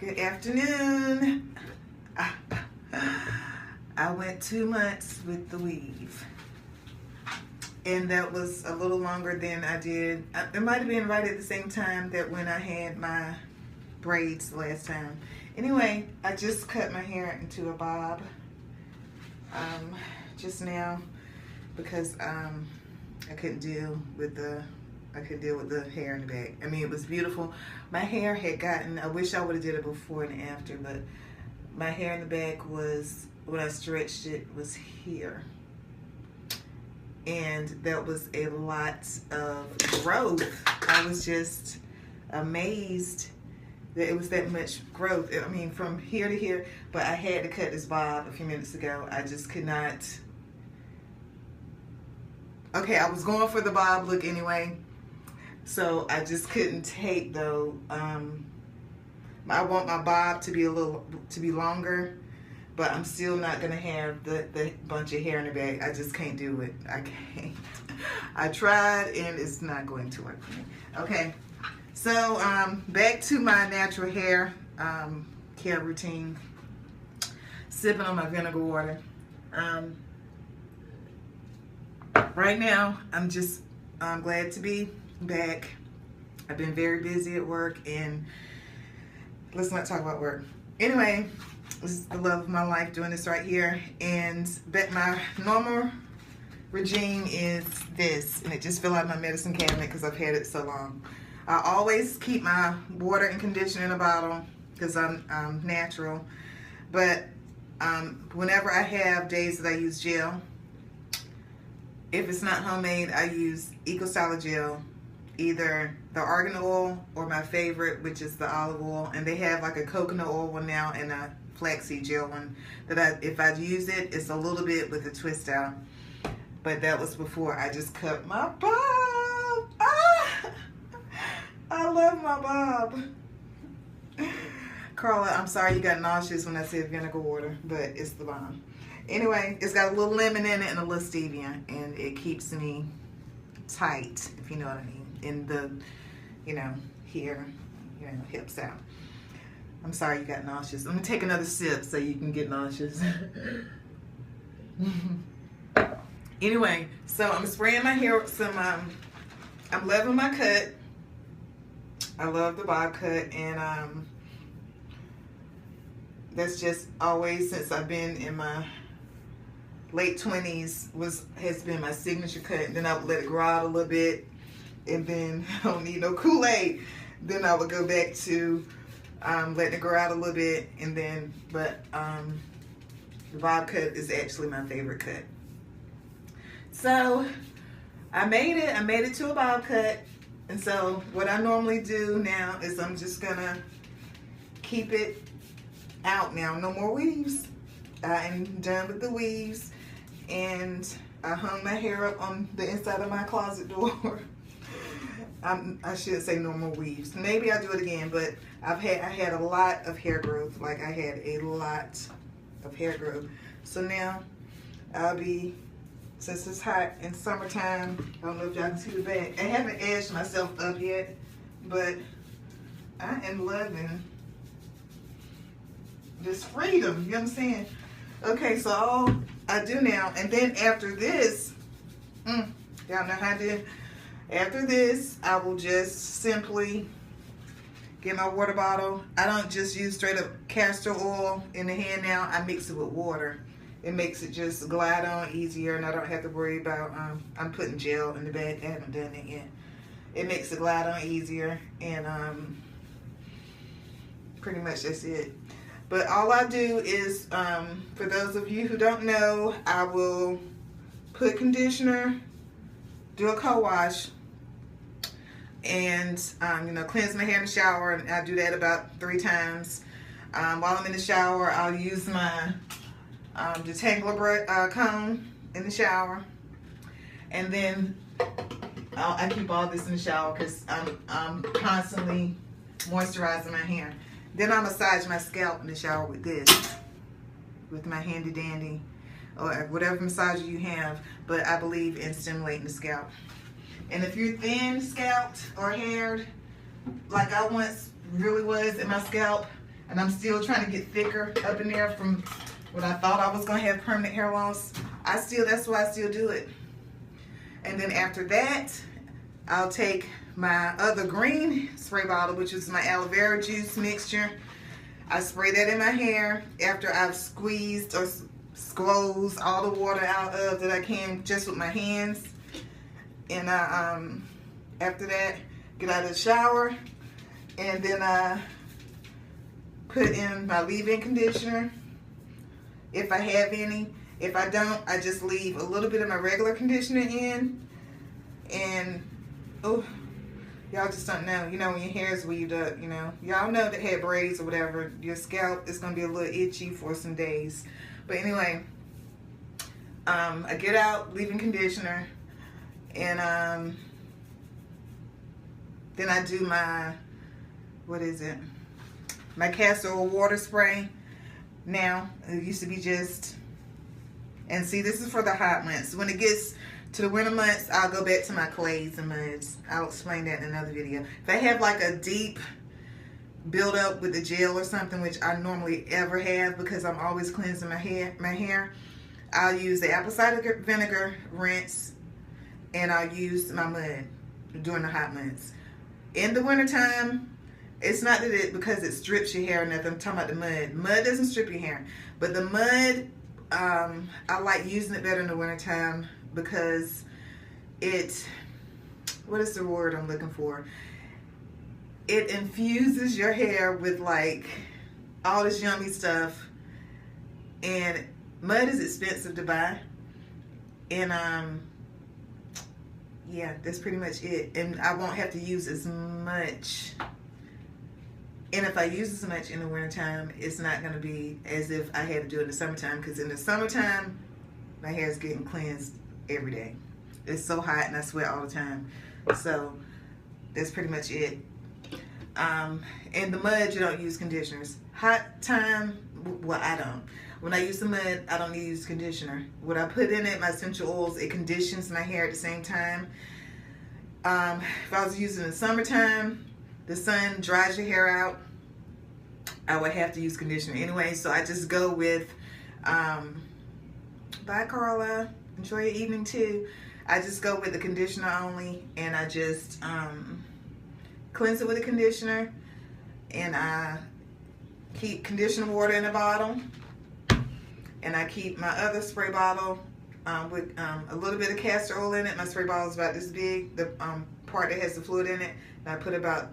Good afternoon. I went 2 months with the weave, and that was a little longer than I did. It might have been right at the same time that when I had my braids the last time. Anyway, I just cut my hair into a bob just now because I couldn't deal with the hair in the back. I mean, it was beautiful. My hair had gotten, I wish I would have did it before and after, but my hair in the back was, when I stretched it, was here. And that was a lot of growth. I was just amazed that it was that much growth. I mean, from here to here, but I had to cut this bob a few minutes ago. I just could not. Okay, I was going for the bob look anyway. So I just couldn't take though. I want my bob to be longer, but I'm still not gonna have the bunch of hair in the back. I just can't do it. I can't. I tried and it's not going to work for me. Okay, so back to my natural hair care routine. Sipping on my vinegar water. Right now, I'm glad to be back. I've been very busy at work, and let's not talk about work. Anyway, this is the love of my life doing this right here, and my normal regime is this, and it just fell out of my medicine cabinet because I've had it so long. I always keep my water and conditioner in a bottle because I'm natural, but whenever I have days that I use gel, if it's not homemade, I use Eco Styler gel, either the argan oil or my favorite, which is the olive oil. And they have like a coconut oil one now and a flaxseed gel one that if I use it, it's a little bit with a twist out. But that was before I just cut my bob. Ah! I love my bob. Carla, I'm sorry you got nauseous when I said vinegar water, but it's the bomb. Anyway, it's got a little lemon in it and a little stevia, and it keeps me tight, if you know what I mean, in the, here, hips out. I'm sorry you got nauseous. Let me take another sip so you can get nauseous. Anyway, so I'm spraying my hair with some, I'm loving my cut. I love the bob cut, and that's just always, since I've been in my late 20s, has been my signature cut. And then I would let it grow out a little bit, and then I don't need no Kool-Aid. Then I would go back to letting it grow out a little bit, and then, but the bob cut is actually my favorite cut. So I made it to a bob cut, and so what I normally do now is I'm just gonna keep it out now. No more weaves. I'm done with the weaves, and I hung my hair up on the inside of my closet door. I should say no more weaves. Maybe I'll do it again, but I had a lot of hair growth. Like, I had a lot of hair growth. So now I'll be, since it's hot in summertime, I don't know if y'all can see the back. I haven't edged myself up yet, but I am loving this freedom, you know what I'm saying? Okay, so all I do now, and then after this, y'all know how I did. After this, I will just simply get my water bottle. I don't just use straight up castor oil in the hand now. I mix it with water. It makes it just glide on easier, and I don't have to worry about, I'm putting gel in the bag. I haven't done it yet. It makes it glide on easier, and pretty much that's it. But all I do is, for those of you who don't know, I will put conditioner, do a co-wash, and cleanse my hair in the shower, and I do that about 3 times. While I'm in the shower, I'll use my detangler comb in the shower, and then I keep all this in the shower because I'm constantly moisturizing my hair. Then I massage my scalp in the shower with this, with my handy dandy, or whatever massager you have, but I believe in stimulating the scalp. And if you're thin scalped or haired, like I once really was in my scalp, And I'm still trying to get thicker up in there from when I thought I was gonna have permanent hair loss. That's why I still do it. And then after that, I'll take my other green spray bottle, which is my aloe vera juice mixture. I spray that in my hair after I've squeezed or squoze all the water out of that I can just with my hands. And after that, get out of the shower, and then I put in my leave-in conditioner if I have any. If I don't, I just leave a little bit of my regular conditioner in. And oh, y'all just don't know. You know, when your hair is weaved up, you know, y'all know that hair braids or whatever, your scalp is gonna be a little itchy for some days. But anyway, I get out leave-in conditioner, and then I do my, my castor oil water spray. Now, it used to be just, and see, this is for the hot months. When it gets to the winter months, I'll go back to my clays and muds. I'll explain that in another video. If I have like a deep buildup with the gel or something, which I normally ever have because I'm always cleansing my hair, I'll use the apple cider vinegar rinse, and I'll use my mud during the hot months. In the wintertime, it's not that because it strips your hair or nothing. I'm talking about the mud. Mud doesn't strip your hair. But the mud, I like using it better in the wintertime because what is the word I'm looking for? It infuses your hair with like all this yummy stuff. And mud is expensive to buy. And yeah, that's pretty much it. And I won't have to use as much. And if I use as much in the wintertime, it's not going to be as if I had to do it in the summertime. Because in the summertime, my hair is getting cleansed every day. It's so hot and I sweat all the time. So that's pretty much it. In the mud, you don't use conditioners. Hot time, well, I don't. When I use the mud, I don't need to use conditioner. What I put in it, my essential oils, it conditions my hair at the same time. If I was using it in the summertime, the sun dries your hair out, I would have to use conditioner anyway. So I just go with, bye Carla, enjoy your evening too. I just go with the conditioner only, and I just cleanse it with a conditioner, and I keep conditioner water in a bottle, and I keep my other spray bottle with a little bit of castor oil in it. My spray bottle is about this big, the part that has the fluid in it, and I put about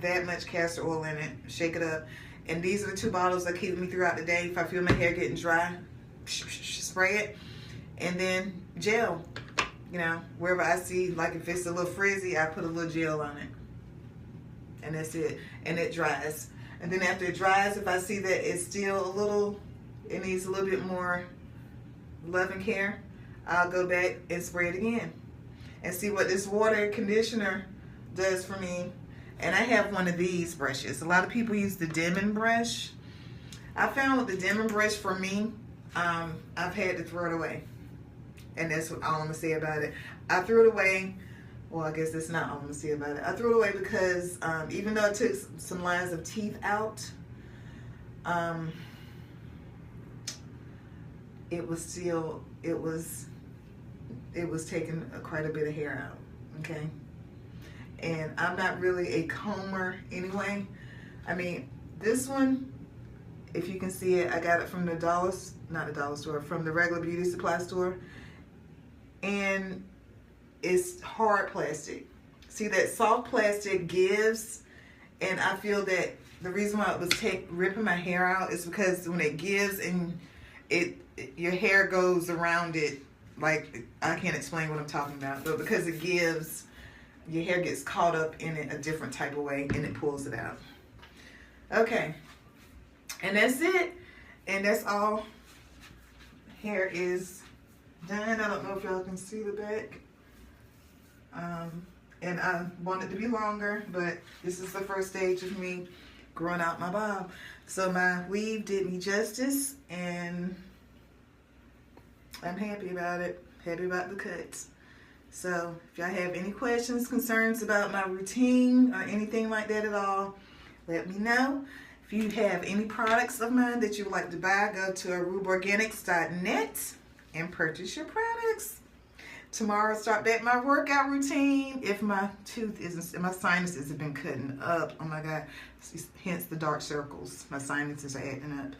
that much castor oil in it, shake it up. And these are the two bottles that keep me throughout the day. If I feel my hair getting dry, spray it. And then gel, you know, wherever I see, like if it's a little frizzy, I put a little gel on it. And that's it. And it dries. And then after it dries, if I see that it's still a little, it needs a little bit more love and care, I'll go back and spray it again. And see what this water conditioner does for me. And I have one of these brushes. A lot of people use the Demon brush. I found with the Demon brush, for me, I've had to throw it away. And that's all I'm going to say about it. I threw it away. Well, I guess that's not all I'm going to say about it. I threw it away because even though it took some lines of teeth out, it was still, it was taking quite a bit of hair out, okay? And I'm not really a comber anyway. I mean, this one, if you can see it, I got it from the from the regular beauty supply store. And it's hard plastic. See, that soft plastic gives, and I feel that the reason why it was ripping my hair out is because when it gives and your hair goes around it, like, I can't explain what I'm talking about, but because it gives, your hair gets caught up in it a different type of way and it pulls it out. Okay, and that's it, and that's all. Hair is done. I don't know if y'all can see the back. And I want it to be longer, but this is the first stage of me growing out my bob. So my weave did me justice, and I'm happy about it. Happy about the cuts. So if y'all have any questions, concerns about my routine, or anything like that at all, let me know. If If you have any products of mine that you would like to buy, go to arubahorganics.net and purchase your products. Tomorrow, start back my workout routine. If my my sinuses have been cutting up, oh my God, hence the dark circles. My sinuses are acting up.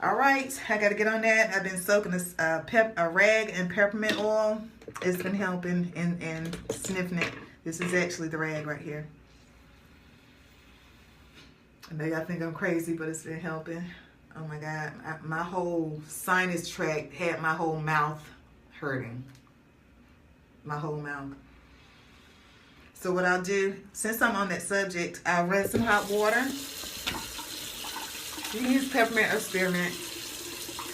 All right, I got to get on that. I've been soaking a rag and peppermint oil. It's been helping and sniffing it. This is actually the rag right here. I know y'all think I'm crazy, but it's been helping. Oh my God, my whole sinus tract had my whole mouth hurting. My whole mouth. So what I'll do, since I'm on that subject, I'll run some hot water. You can use peppermint or spearmint.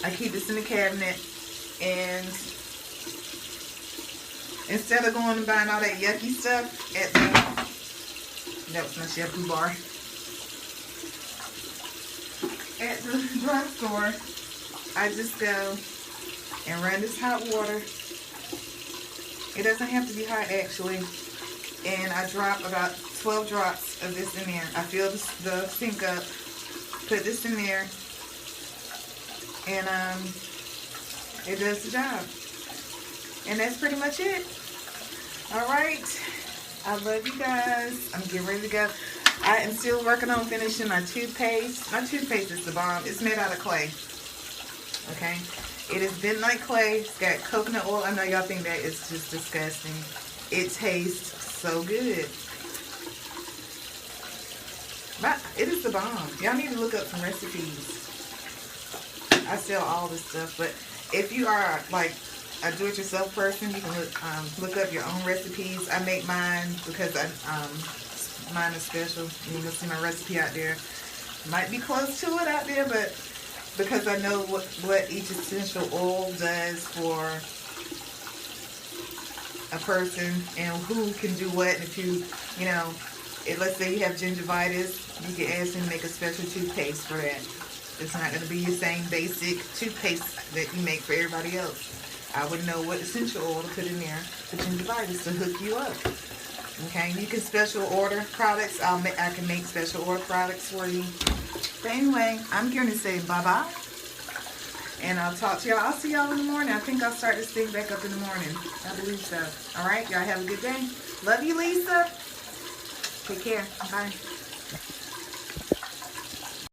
I keep this in the cabinet, and instead of going and buying all that yucky stuff at the, that was my shampoo bar, at the drugstore, I just go and run this hot water. It doesn't have to be hot actually. And I drop about 12 drops of this in there. I fill the sink up, put this in there, and it does the job. And that's pretty much it. All right. I love you guys. I'm getting ready to go. I am still working on finishing my toothpaste. My toothpaste is the bomb. It's made out of clay. Okay. It is midnight clay. It's got coconut oil. I know y'all think that is just disgusting. It tastes so good. But it is the bomb. Y'all need to look up some recipes. I sell all this stuff, but if you are like a do-it-yourself person, you can look up your own recipes. I make mine because mine is special. You can see my recipe out there. Might be close to it out there, but because I know what each essential oil does for a person and who can do what. And if you know, let's say you have gingivitis, you can ask them to make a special toothpaste for that. It's not going to be your same basic toothpaste that you make for everybody else. I would know what essential oil to put in there for gingivitis to hook you up. Okay, you can special order products. I can make special order products for you. But anyway, I'm going to say bye-bye. And I'll talk to y'all. I'll see y'all in the morning. I think I'll start this thing back up in the morning. I believe so. All right, y'all have a good day. Love you, Lisa. Take care. Bye.